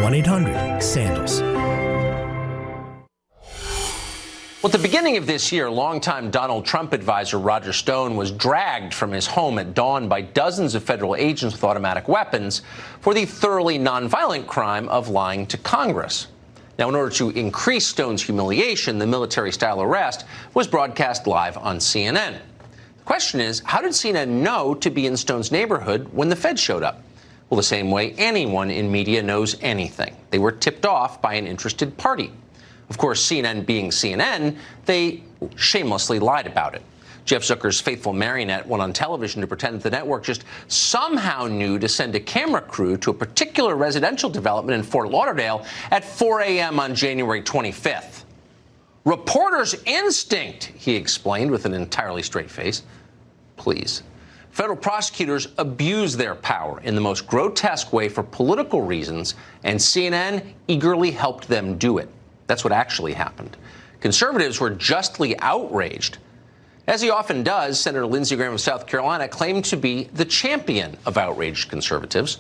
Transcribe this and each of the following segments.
1-800-SANDALS. Well, at the beginning of this year, longtime Donald Trump advisor Roger Stone was dragged from his home at dawn by dozens of federal agents with automatic weapons for the thoroughly nonviolent crime of lying to Congress. Now, in order to increase Stone's humiliation, the military-style arrest was broadcast live on CNN. The question is, how did CNN know to be in Stone's neighborhood when the feds showed up? Well, the same way anyone in media knows anything. They were tipped off by an interested party. Of course, CNN being CNN, they shamelessly lied about it. Jeff Zucker's faithful marionette went on television to pretend that the network just somehow knew to send a camera crew to a particular residential development in Fort Lauderdale at 4 a.m. on January 25th. Reporter's instinct, he explained with an entirely straight face. Please. Federal prosecutors abuse their power in the most grotesque way for political reasons, and CNN eagerly helped them do it. That's what actually happened. Conservatives were justly outraged. As he often does, Senator Lindsey Graham of South Carolina claimed to be the champion of outraged conservatives.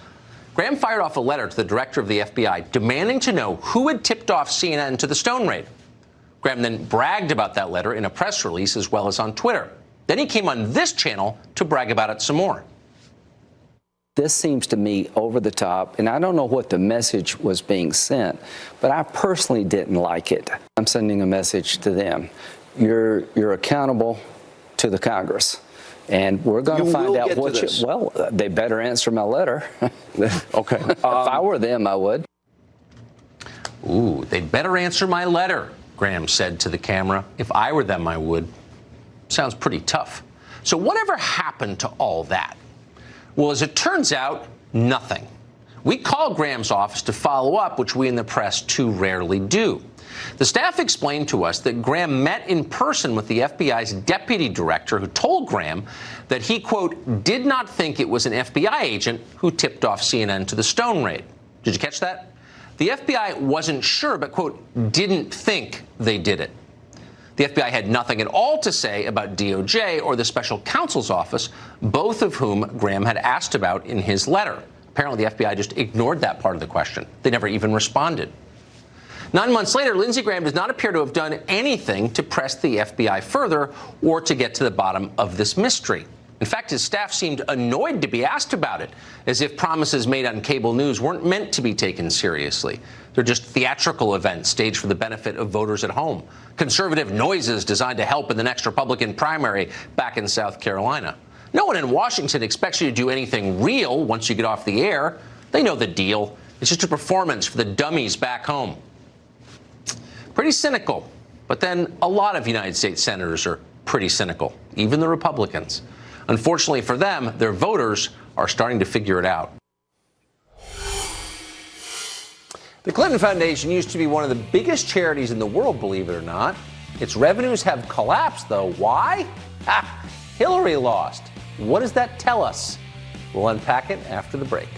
Graham fired off a letter to the director of the FBI demanding to know who had tipped off CNN to the Stone raid. Graham then bragged about that letter in a press release as well as on Twitter. Then he came on this channel to brag about it some more. This seems to me over the top, and I don't know what the message was being sent, but I personally didn't like it. I'm sending a message to them. You're accountable to the Congress, and we're going to find out what you... Well, they better answer my letter. Okay. If I were them, I would. Ooh, they'd better answer my letter, Graham said to the camera. If I were them, I would. Sounds pretty tough. So whatever happened to all that? Well, as it turns out, nothing. We called Graham's office to follow up, which we in the press too rarely do. The staff explained to us that Graham met in person with the FBI's deputy director, who told Graham that he, quote, did not think it was an FBI agent who tipped off CNN to the Stone raid. Did you catch that? The FBI wasn't sure, but, quote, didn't think they did it. The FBI had nothing at all to say about DOJ or the special counsel's office, both of whom Graham had asked about in his letter. Apparently, the FBI just ignored that part of the question. They never even responded. 9 months later, Lindsey Graham does not appear to have done anything to press the FBI further or to get to the bottom of this mystery. In fact, his staff seemed annoyed to be asked about it, as if promises made on cable news weren't meant to be taken seriously. They're just theatrical events staged for the benefit of voters at home. Conservative noises designed to help in the next Republican primary back in South Carolina. No one in Washington expects you to do anything real once you get off the air. They know the deal. It's just a performance for the dummies back home. Pretty cynical. But then a lot of United States senators are pretty cynical, even the Republicans. Unfortunately for them, their voters are starting to figure it out. The Clinton Foundation used to be one of the biggest charities in the world, believe it or not. Its revenues have collapsed, though. Why? Hillary lost. What does that tell us? We'll unpack it after the break.